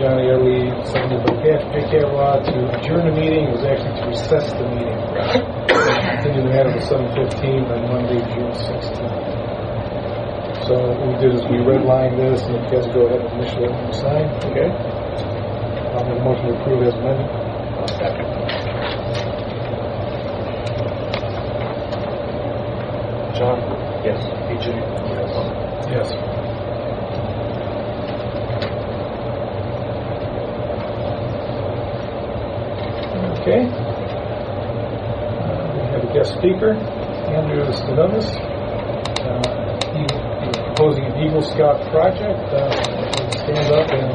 Johnny Ellie, seconded by Patrick Kavanaugh, to adjourn the meeting. It was actually to recess the meeting. Continue the matter at 7:15 on Monday, June 16th. So what we did is we redlined this, and if you guys go ahead and initial it and sign. Okay. I'll make a motion to approve as amended. John? Yes. PJ? Yes. Okay. We have a guest speaker, Andrew Stanovis. He's proposing an Eagle Scout project. Stand up and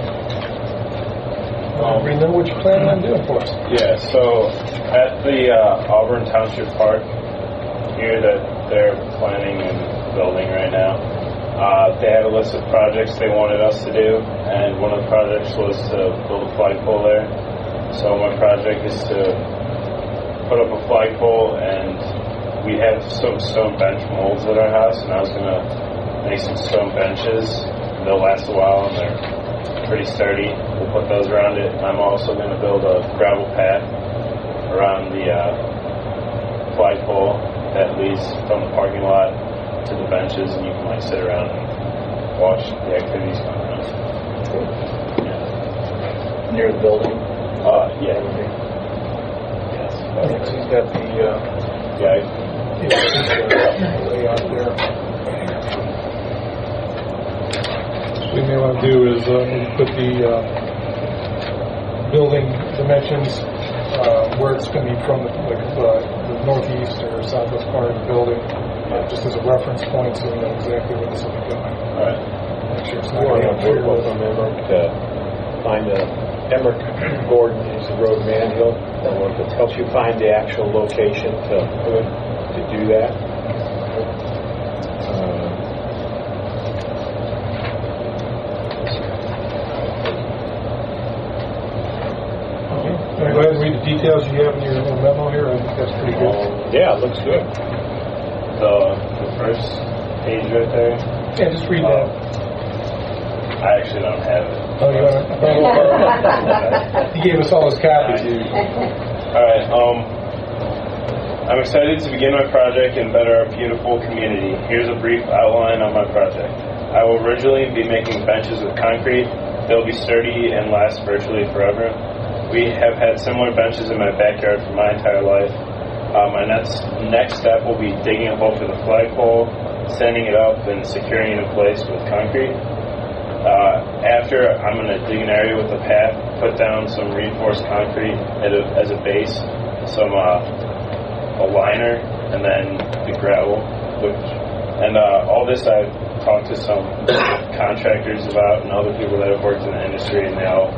remember what you're planning on doing for us. Yeah, so at the Auburn Township Park here that they're planning and building right now, they had a list of projects they wanted us to do, and one of the projects was to build a flagpole there. So my project is to put up a flagpole, and we have some stone bench molds at our house, and I was going to make some stone benches. They'll last a while, and they're pretty sturdy. We'll put those around it. I'm also going to build a gravel path around the flagpole that leads from the parking lot to the benches, and you can sit around and watch the activities going on. Yeah. Near the building? Yeah. Yes, he's got the layout there. What we may want to do is put the building dimensions where it's going to be from, the northeast or southwest corner of the building, just as a reference point, so we know exactly where this will be going. All right. Make sure it's not going to interfere with them. Find Emmerich Gordon is the road man. He'll help you find the actual location to do that. Okay. Go ahead and read the details you have in your little memo here. I think that's pretty good. Yeah, it looks good. The first page right there. Yeah, just read that. I actually don't have it. Oh, you want to? He gave us all his copies. Alright, I'm excited to begin my project and better our beautiful community. Here's a brief outline of my project. I will originally be making benches with concrete. They'll be sturdy and last virtually forever. We have had similar benches in my backyard for my entire life. My next step will be digging a hole for the flagpole, sanding it up, and securing it in place with concrete. After, I'm going to dig an area with a path, put down some reinforced concrete as a base, some a liner, and then the gravel. All this I've talked to some contractors about and other people that have worked in the industry, and they all,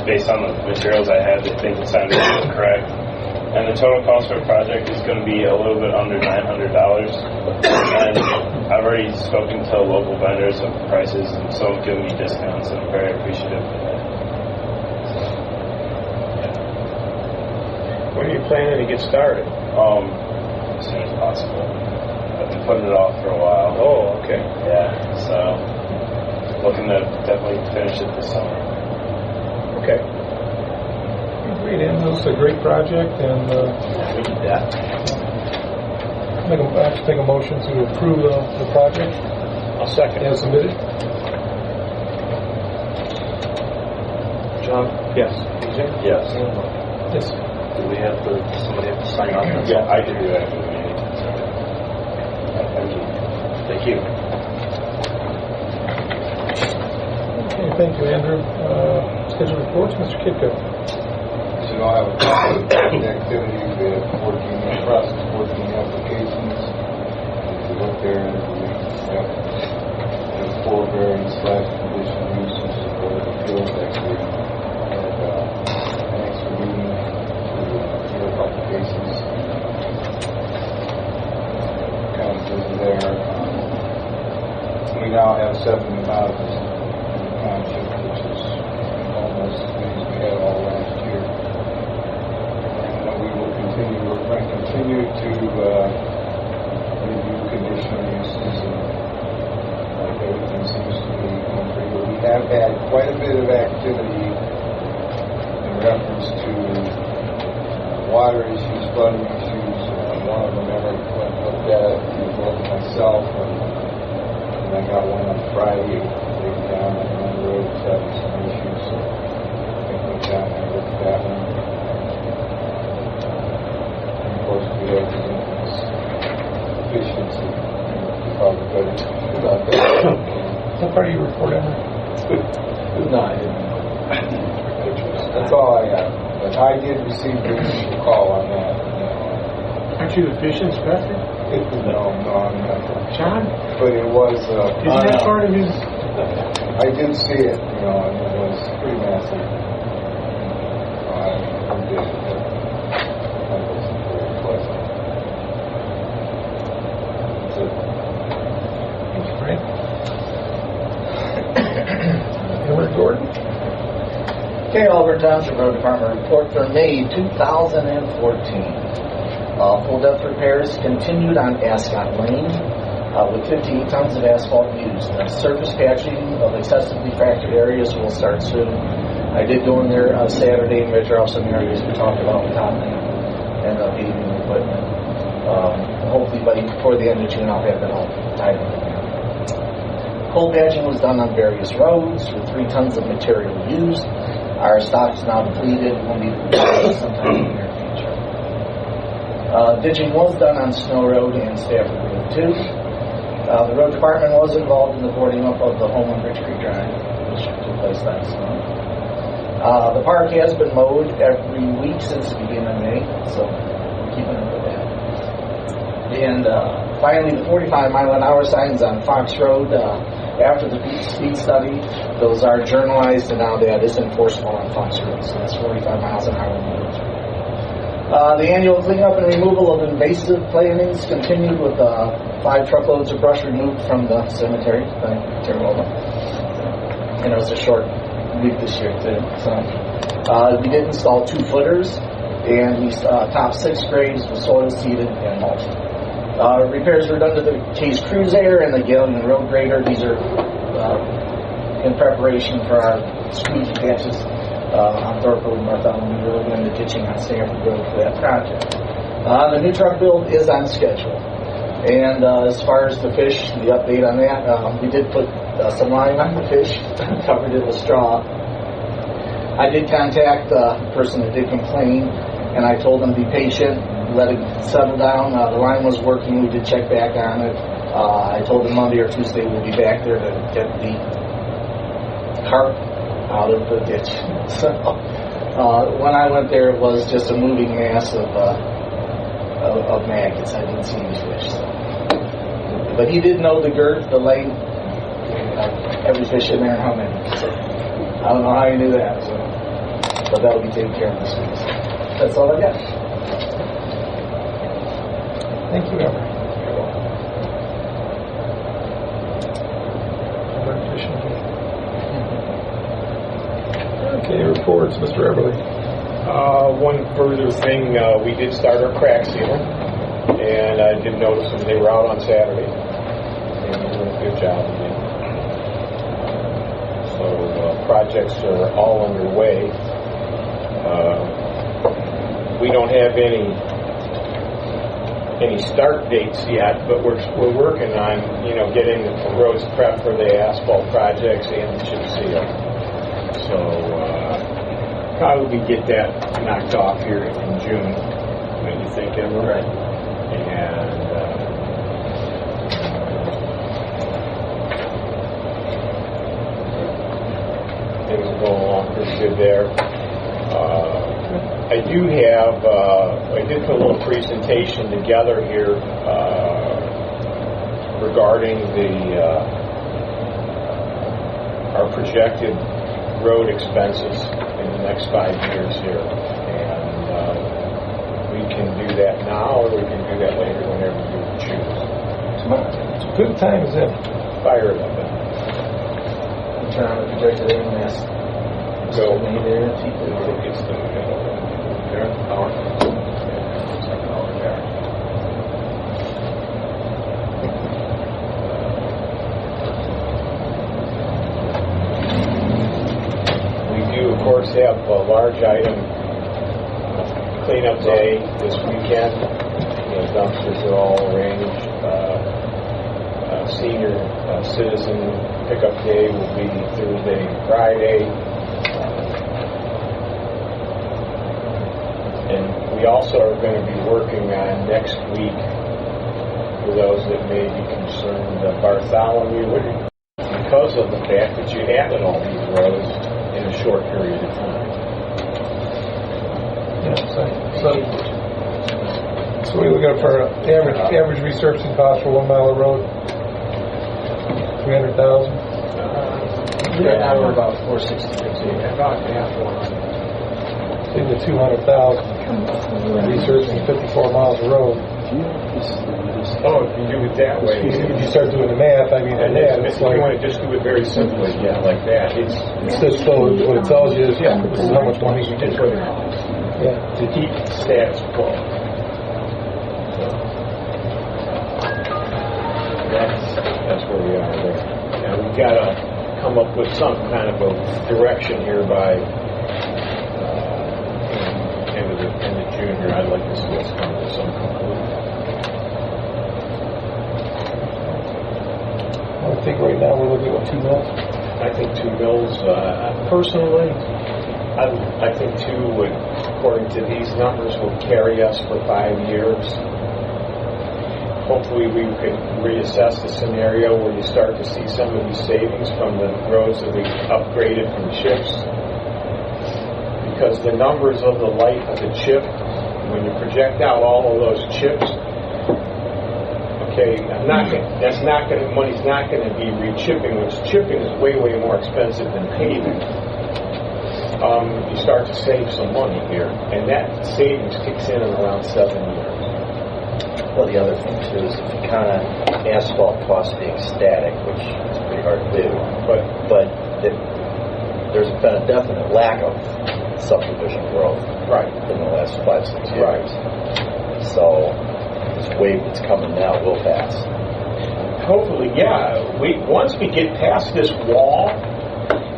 based on the materials I had, they think it sounded correct. And the total cost for a project is going to be a little bit under $900. And I've already spoken to local vendors of prices, and some have given me discounts, and I'm very appreciative of that. When are you planning to get started? As soon as possible. I've been putting it off for a while. Oh, okay. Yeah, so looking to definitely finish it this summer. Okay. Great, and this is a great project, and We need that. make a motion to approve the project I'll second. as submitted. John? Yes. PJ? Yes. Yes. Do we have somebody have to sign off? Yeah, I can do that after the meeting. Thank you. Okay, thank you, Andrew. Scheduled reports, Mr. Kitko. So I have a couple of activities. We have 14 applications. If you look there, we have 4 variance/conditional uses for the field next week. And next meeting to hear applications. Kind of busy there. We now have 7 houses in the township, which is almost as many as we had all last year. We're going to continue to review conditional uses, and everything seems to be going pretty good. We have had quite a bit of activity to water issues, flooding issues. One of them ever went and looked at it, as well as myself. And I got one on Friday, laid down on one road, was having some issues. So I went down and looked at that one. And of course, we have the increase efficiency. Probably better about that. What part of your report, Emma? No, I didn't. That's all I have. But I did receive the initial call on that. Aren't you the fish inspector? No, I'm not. John? But it was. Isn't that part of his? I did see it, and it was pretty massive. I did it, but that wasn't very pleasant. That's it. Thanks, Frank. Edward Gordon? Okay, Auburn Township Road Department report for May 2014. Full depth repairs continued on Ascot Lane with 58 tons of asphalt used. Surface patching of excessively fractured areas will start soon. I did go in there Saturday and measure out some areas we talked about with Tom and the paving equipment. Hopefully before the end of June I'll have it all tied up again. Coal patching was done on various roads with 3 tons of material used. Our stock is now depleted. We'll need to sometime in the near future. Ditching was done on Snow Road and Stafford Road too. The road department was involved in the boarding up of the home on Rich Creek Drive, which took place last month. The park has been mowed every week since the beginning of May, so we're keeping up with that. And finally, the 45-mile-an-hour signs on Fox Road. After the speed study, those are journalized, and now that is enforceable on Fox Road. So that's 45 miles an hour. The annual cleanup and removal of invasive plantings continued with 5 truckloads of brush removed from the cemetery. And it was a short week this year too. So we did install 2 footers, and we topped 6 graves with soil seeded and mulched. Repairs were done to the Case Cruiser and the Galleon Road Grader. These are in preparation for our squeegee patches on Thorpe Road and North Allen. We're doing the ditching on Stanford Road for that project. The new truck build is on schedule. And as far as the fish, the update on that, we did put some line on the fish, covered it with straw. I did contact the person that did complain, and I told them to be patient, let it settle down. The line was working. We did check back on it. I told them Monday or Tuesday we'll be back there to get the carp out of the ditch. So when I went there, it was just a moving mass of maggots. I didn't see any fish. So. But he did know the girth, the length, every fish in there, and how many. So I don't know how he knew that. So. But that'll be taken care of this week. So that's all I got. Thank you, Emma. Okay, reports, Mr. Everly. One further thing, we did start our crack sealing, and I did notice them. They were out on Saturday, and they're doing a good job again. So projects are all underway. We don't have any start dates yet, but we're working on getting the roads prepped for the asphalt projects and the chip seal. So probably get that knocked off here in June. What do you think, Emma? Right. And things are going along pretty good there. I do have, I did put a little presentation together here regarding our projected road expenses in the next 5 years here. And we can do that now, or we can do that later, whenever you choose. It's a good time as ever. Fire it up. Turn on the projector there and ask. Go. There, It's the middle. There, power. Looks like an hour there. We do, of course, have a large item cleanup day this weekend. The dumpsters are all arranged. Senior citizen pickup day will be Thursday and Friday. And we also are going to be working on next week, for those that may be concerned, Bartholomew, because of the fact that you added all these roads in a short period of time. So we look at for average resurfacing cost for 1 mile of road, 300,000. Right now we're about 460. About half one. Say the 200,000 resurfacing 54 miles of road. Oh, if you do it that way. If you start doing the math, I mean, If you want to just do it very simply, yeah, like that. It's just so what it tells you is this is how much money you just get. put it on. Yeah. To keep status quo. That's where we are there. Now we've got to come up with some kind of a direction here by end of June here. I'd like to see us come to some conclusion. I think right now we're looking at 2 mils. I think 2 mils. Personally, I think 2 would, according to these numbers, will carry us for 5 years. Hopefully we could reassess the scenario where you start to see some of these savings from the roads that we upgraded from chips. Because the numbers of the life of the chip, when you project out all of those chips, okay, money's not going to be re-chipping, which chipping is way, way more expensive than paving. You start to save some money here, and that savings kicks in around 7 years. Well, the other thing too is if you count on asphalt costs being static, which is pretty hard to do, but there's been a definite lack of subdivision growth in the last 5-6 years. Right. So this wave that's coming now will pass. Hopefully, yeah. Once we get past this wall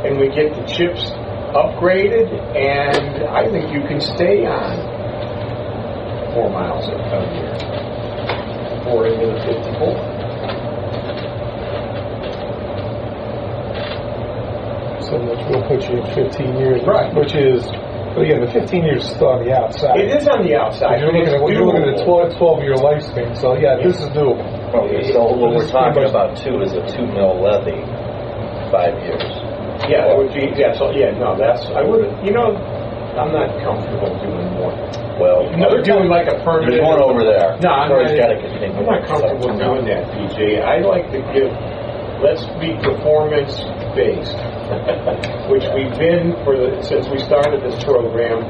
and we get the chips upgraded, and I think you can stay on 4 miles a year. 4 into the 54. So which will put you at 15 years. Right. Which is, but again, the 15 years is still on the outside. It is on the outside. You're looking at a 12-year lifespan. So yeah, this is doable. Okay, so what we're talking about too is a 2 mil levy, 5 years. Yeah, it would be. Yeah, so yeah, no, I wouldn't. I'm not comfortable doing more. Well, They're doing like a permanent. there's one over there. No, I'm not comfortable So, doing that, PJ. I like to let's be performance based, which we've been since we started this program.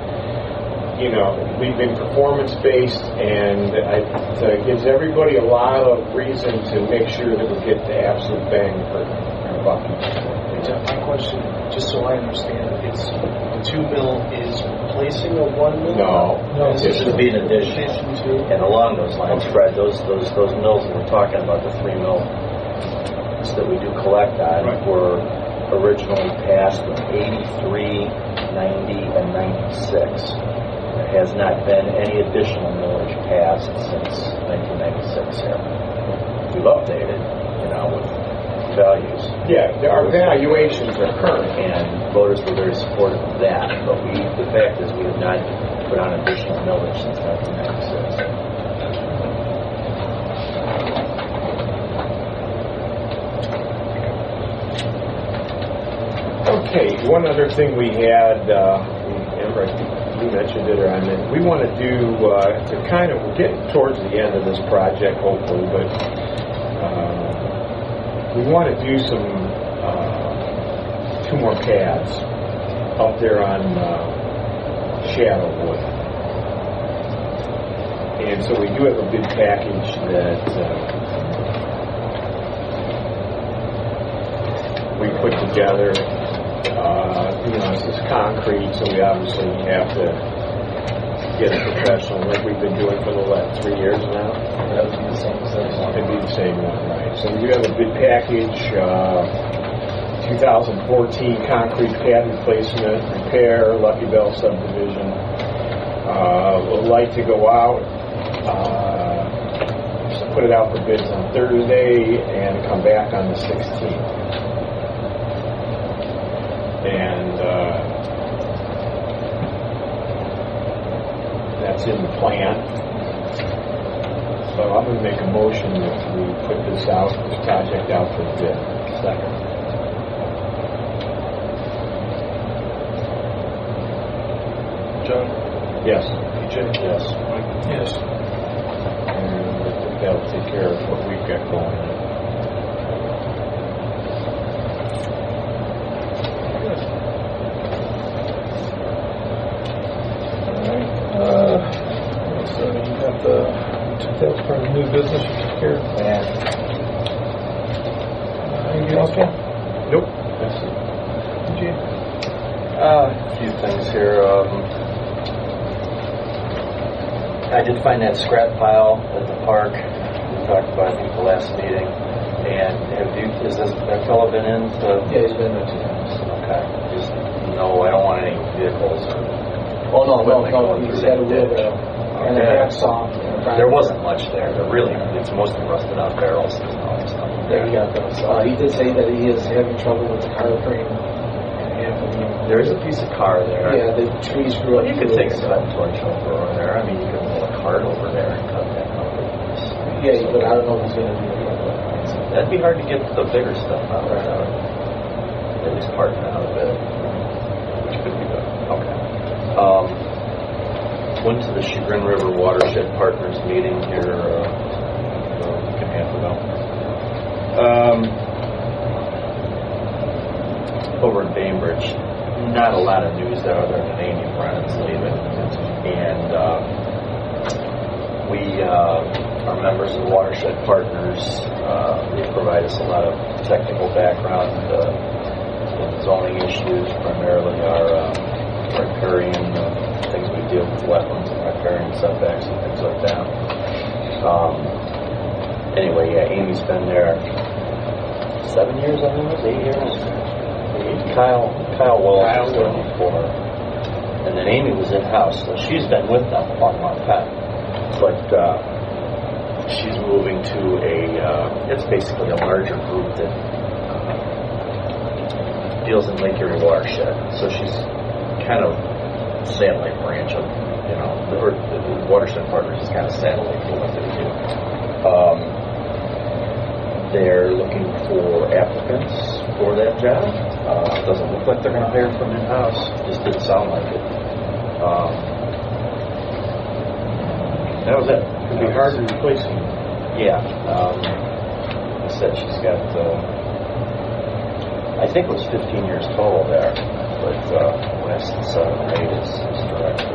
We've been performance based, and it gives everybody a lot of reason to make sure that we get the absolute bang for our buck. My question, just so I understand, it's the 2 mil is replacing a 1 mil? No, this would be an addition. And along those lines, Fred, those mills that we're talking about, the 3 mil that we do collect on, were originally passed in 83, 90, and 96. There has not been any additional millage passed since 1996 here. We've updated, with values. Yeah, our valuations are current. And voters were very supportive of that. But the fact is we have not put on additional millage since 1996. Okay, one other thing we had, you mentioned it, or I mean, we want to do, we're getting towards the end of this project, hopefully, but we want to do some 2 more pads up there on Shadowwood. And so we do have a bid package that we put together. This is concrete, so we obviously have to get a professional like we've been doing for the last 3 years now. That would be the same one. It'd be the same one, right? So we do have a bid package, 2014 concrete pad replacement, repair, Lucky Bell subdivision. Would like to go out, put it out for bids on Thursday and come back on the 16th. And that's in the plan. So I'm going to make a motion that we put this project out for bid. Second. John? Yes. PJ? Yes. Mike? Yes. And I think that'll take care of what we've got going on. So you got that's part of the new business you took care of. And Anything else, Ken? Nope. That's it. a few things here. I did find that scrap pile at the park. We talked about it at the last meeting. And has that fellow been in? Yeah, he's been there 2 times. Okay. Just no, I don't want any vehicles or. Oh, no, equipment going he's through had a that ditch. wheelbarrow and a Okay. hacksaw. There wasn't much there. It's mostly rusted out barrels. There's not stuff There there. you go. He did say that he is having trouble with the car frame. And There is a piece of car there. yeah, the trees grew Well, up. you could through take it, a cut torch over there. I mean, you could roll a cart over there and cut that over. Yeah, but I don't know if he's going to do it. That'd be hard to get the bigger stuff out of it. At least part out of it, which could be good. Okay. Went to the Chagrin River Watershed Partners meeting here a week and a half ago. Over in Bainbridge, not a lot of news there other than Amy Brennan's leaving. And we are members of Watershed Partners. They provide us a lot of technical background in zoning issues, primarily our riparian things we deal with wetlands and riparian setbacks and things like that. Anyway, yeah, Amy's been there 7 years, I think it was 8 years. Kyle Wells was there before, and then Amy was in house, so she's been with them a long time. But she's moving to it's basically a larger group that deals in Lake Erie watershed. So she's kind of satellite branch of, the Watershed Partners is kind of satellite for what they do. They're looking for applicants for that job. Doesn't look like they're going to hire from in-house. Just didn't sound like it. That was it. It'd be hard to replace him. Yeah. I said she's got, I think it was 15 years total there, but last 7 or 8 is director.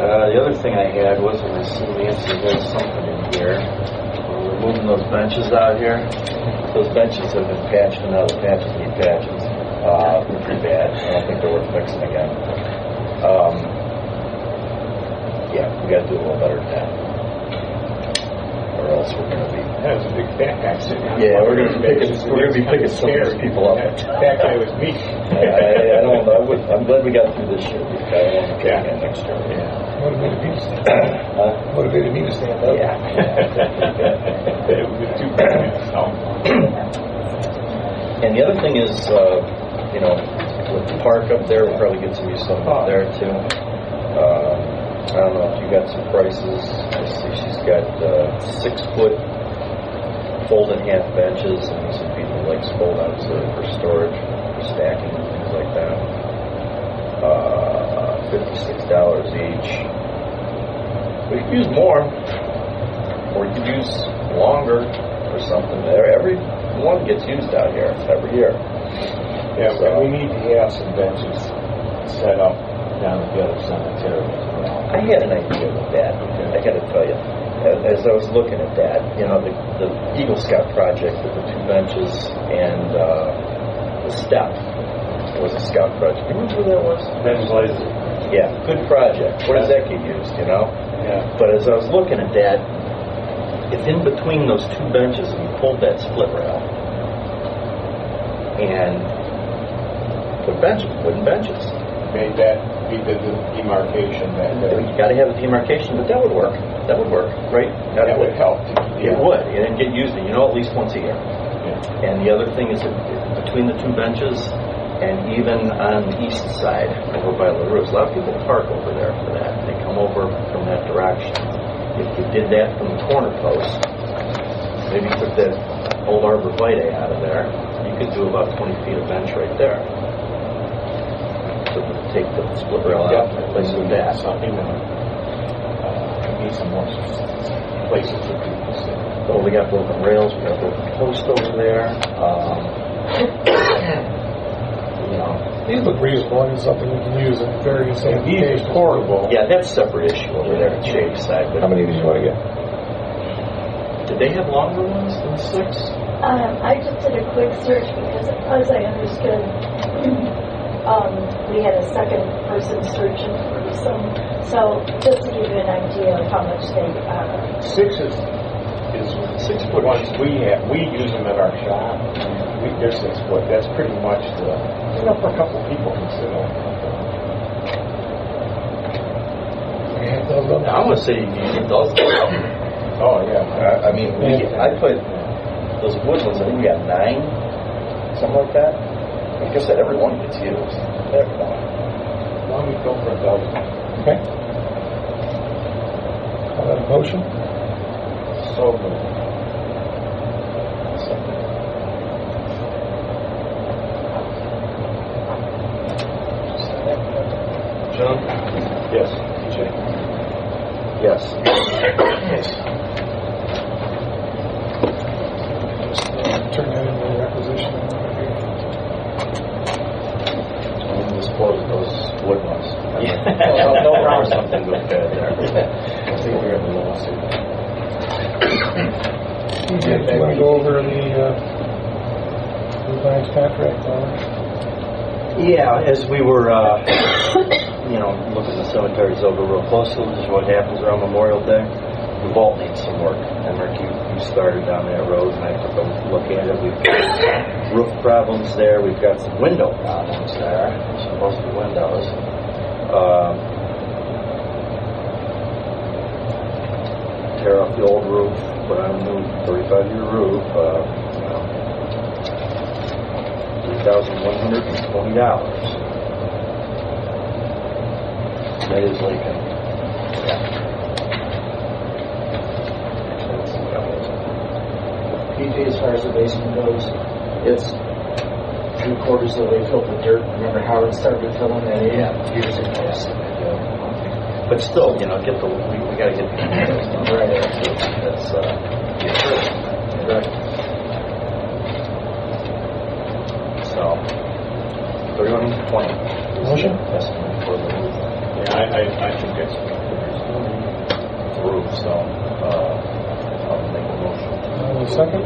The other thing I had was, and I see Nancy has something in here. We're moving those benches out here. Those benches have been patched, and now the patches need patches. They're pretty bad. I don't think they're worth fixing again. Yeah, we got to do a little better than that, or else we're going to be. That was a big fat guy sitting on Yeah, we're going to be picking some of those people up. That guy was me. I don't know. I'm glad we got through this year. I don't want to get again next year. Yeah. Motivated me to stand up. Motivated me to stand up. Yeah. It was too bad. And the other thing is, with the park up there, we'll probably get some use of up there too. I don't know if you got some prices. I see she's got 6-foot fold-in-half benches, and these would be the legs fold out for storage, for stacking and things like that. $56 each. We could use more, or you could use longer or something. Every one gets used out here every year. Yeah, So, we need to have some benches set up down at the other cemetery as well. I had an idea with that. I got to tell you, as I was looking at that, the Eagle Scout project with the 2 benches and the step was a scout project. You remember who that was? Ben's lazy. Yeah, good project. Where does that get used, Yeah. But as I was looking at that, if in between those 2 benches we pulled that split rail and put benches, wooden benches, made that be the demarcation back there. You got to have a demarcation, but that would work. That would work, right? That would help. It would, and get used, at least once a year. Yeah. And the other thing is that between the two benches, and even on the east side, over by LaRue's, a lot of people park over there for that. They come over from that direction. If you did that from the corner post, maybe took that old arborvitae out of there, you could do about 20 feet of bench right there. So take the split rail out and replace it with that. Something that need some more places for people to sit. So we got broken rails, we got broken post over there. These look reasonable and something we can use in various applications. Portable. Yeah, that's a separate issue over there at Shady's side. But How many of these do you want to get? did they have longer ones than 6? I just did a quick search because, as I understood, we had a second person searching for some. So just to give you an idea of how much they are. 6 is 6 foot ones we have. We use them at our shop. They're 6 foot. That's pretty much for a couple people can sit on. I'm going to say you need those. Oh yeah. I mean, I put those wood ones, I think we got 9, something like that. Like I said, every one gets used. Every one. Why don't we go for a dozen? Okay. Call that a motion? So good. John? Yes. TJ? Yes. Turn that into a requisition. I'm dispose of those wood ones. No problem. Something good there. I think we're in the lawsuit. TJ, do you want to go over the revised contract? Yeah, as we were, looking the cemeteries over real closely, this is what happens around Memorial Day. The vault needs some work. And Rick, you started down that road, and I took a look at it. We've got roof problems there. We've got some window problems there. Supposed to be windows. Tear off the old roof, put on a new 35-year roof. $3,120. That is Lincoln. PJ, as far as the basement goes, it's 3/4 of the way filled with dirt. Remember Howard started filling that in years ago? But still, get we got to get the details done. Right. That's Right. So, 3120. Motion? Estimate for the roof. Yeah, I think it's The roof, so I'll make a motion. Second?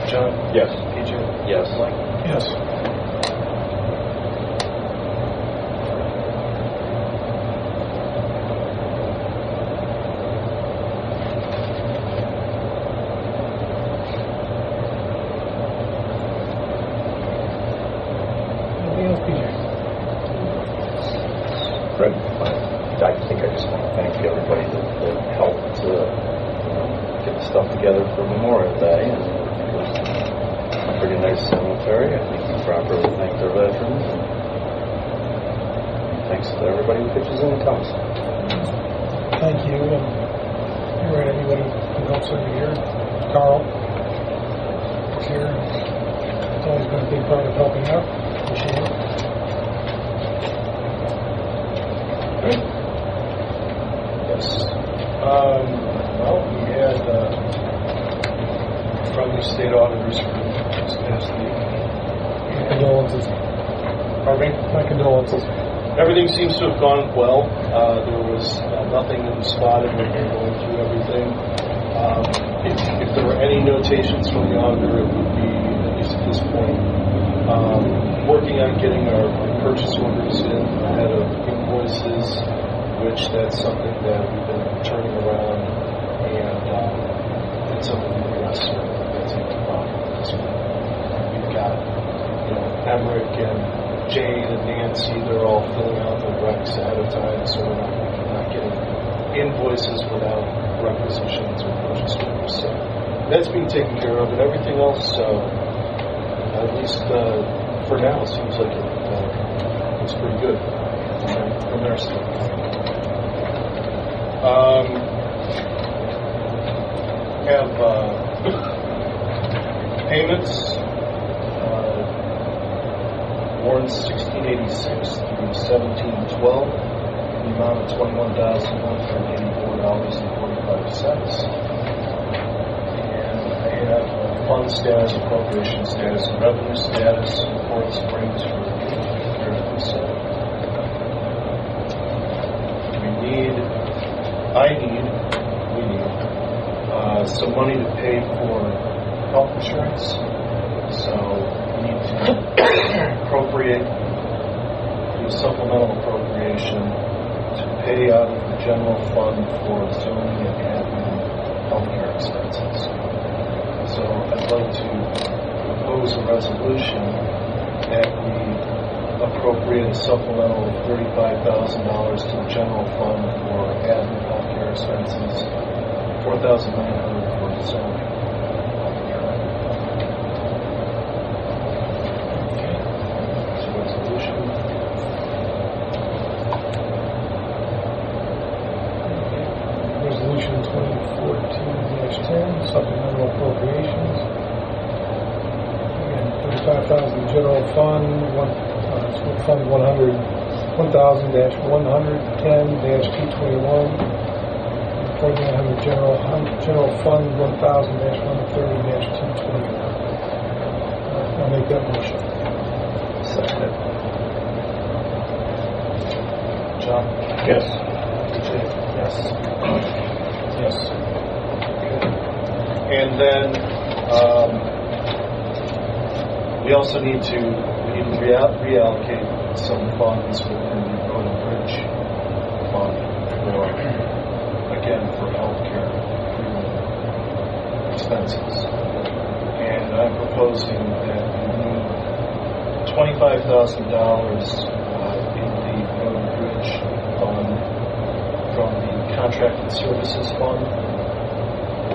John? yes. TJ? Yes. Yes. Anything else, PJ? Fred? I think I just want to thank everybody that helped get the stuff together for Memorial Day. And it was a pretty nice cemetery. I think we properly thanked our veterans. And thanks to everybody who pitches in and comes. Thank you. And you're right, anybody who helps over here. Carl is here. It's always been a big part of helping out. Appreciate it. Good. Yes. Well, we had from the state auditors for this past week. My condolences. Pardon me? My condolences. Everything seems to have gone well. There was nothing that was spotted when we were going through everything. If there were any notations from the auditor, it would be, at least at this point, working on getting our purchase orders in ahead of invoices, which that's something that we've been turning around, and it's something that we're not certain that's even a problem at this point. We've got, Emmerich and Jane and Nancy, they're all filling out the recs ahead of time, so we're not getting invoices without requisitions or purchase orders. So that's being taken care of, and everything else, at least for now, seems like it's pretty good from their standpoint. Have payments. Warrants 1686 through 1712, the amount of $21,184.45. And I have fund status, appropriation status, and revenue status, Fort Springs for the we need some money to pay for health insurance. So we need to appropriate, do a supplemental appropriation to pay out of the general fund for zoning and admin healthcare expenses. So I'd like to propose a resolution that we appropriate a supplemental of $35,000 to the general fund for admin healthcare expenses, $4,900 for zoning. Resolution 2014-10, supplemental appropriations. Again, $35,000 general fund, Fund 1000-110-221, 4900 General Fund 1000-130-221. I'll make that motion. Second. John? Yes. Yes. Yes. Okay. And then we also need to reallocate some funds within the Road and Bridge Fund for healthcare expenses. And I'm proposing that we move $25,000 in the Road and Bridge Fund from the Contracted Services Fund,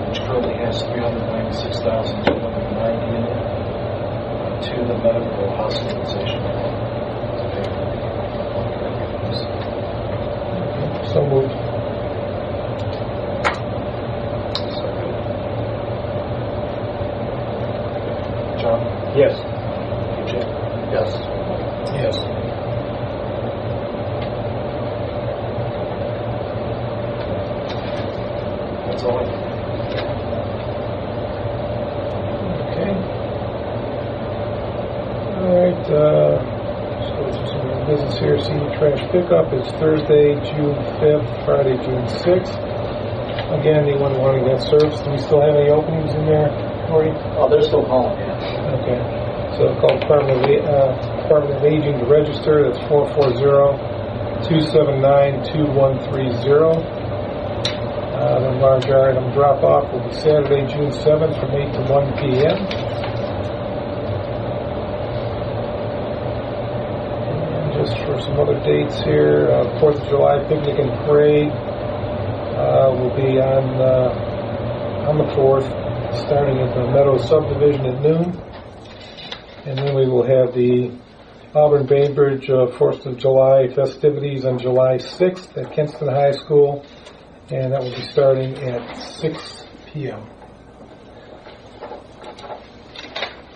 which currently has $396,290 in it, to the Medical Hospitalization Fund. So moved. John? Yes. PJ? Yes. Yes. That's all I have. Okay. All right. Let's go through some more business here. Senior trash pickup is Thursday, June 5th, Friday, June 6th. Again, anyone wanting that service? Do we still have any openings in there, Corey? Oh, they're still calling, yeah. Okay. So call Department of Aging to register. That's 440-279-2130. The large item drop-off will be Saturday, June 7th from 8 to 1 p.m. And just for some other dates here, 4th of July Picnic and Parade will be on the 4th, starting at the Meadows Subdivision at noon. And then we will have the Auburn Bainbridge 4th of July festivities on July 6th at Kinston High School. And that will be starting at 6 p.m.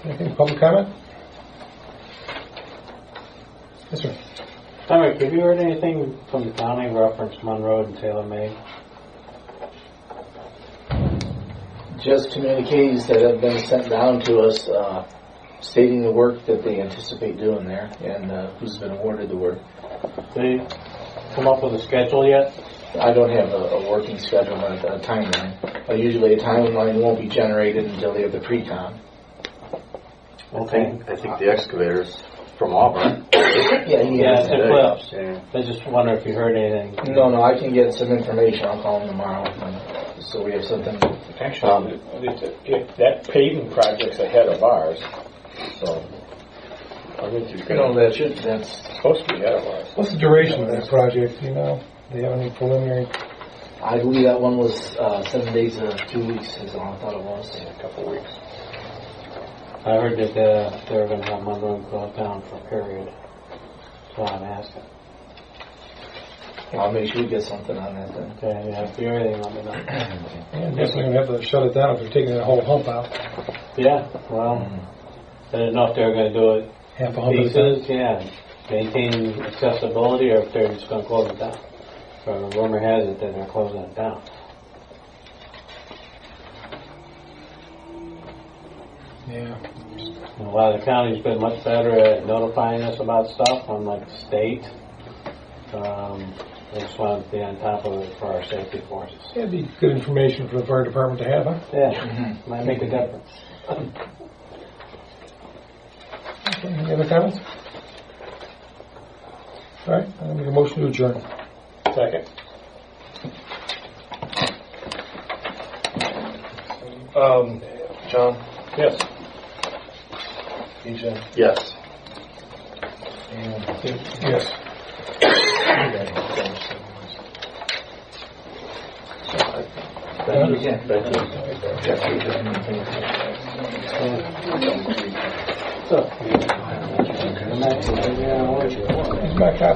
Anything, public comment? Yes, sir. Dominic, have you heard anything from the county reference Monroe and Taylor May? Just communiques that have been sent down to us stating the work that they anticipate doing there and who's been awarded the work. Did they come up with a schedule yet? I don't have a working schedule, a timeline. Usually a timeline won't be generated until they have the pre-con. Okay. I think the excavator's from Auburn. Yeah, it's Eclipse. I just wonder if you heard anything. No, I can get some information. I'll call them tomorrow. So we have something. Actually, that paving project's ahead of ours. So that's Supposed to be, yeah, it was. What's the duration of that project, do you know? Do you have any preliminary? I believe that one was 7 days to 2 weeks is all I thought it was. A couple weeks. I heard that they were going to have Monroe closed down for a period. That's why I'm asking. I'll make sure we get something on that then. Okay, yeah, if you're anything, let me know. I guess they're going to have to shut it down if they're taking that whole hump out. Yeah, well, I didn't know if they were going to do it Half a hump at a time. pieces, yeah, maintaining accessibility, or if they're just going to close it down. So rumor has it that they're closing it down. Yeah. A lot of the county's been much better at notifying us about stuff, unlike the state. They just want to be on top of it for our safety forces. That'd be good information for the fire department to have, huh? Yeah, might make a difference. Okay, any other comments? All right, I'll make a motion to adjourn. Second. John, Yes. EJ, Yes. Yes. Thank you again. So, Here's my copy.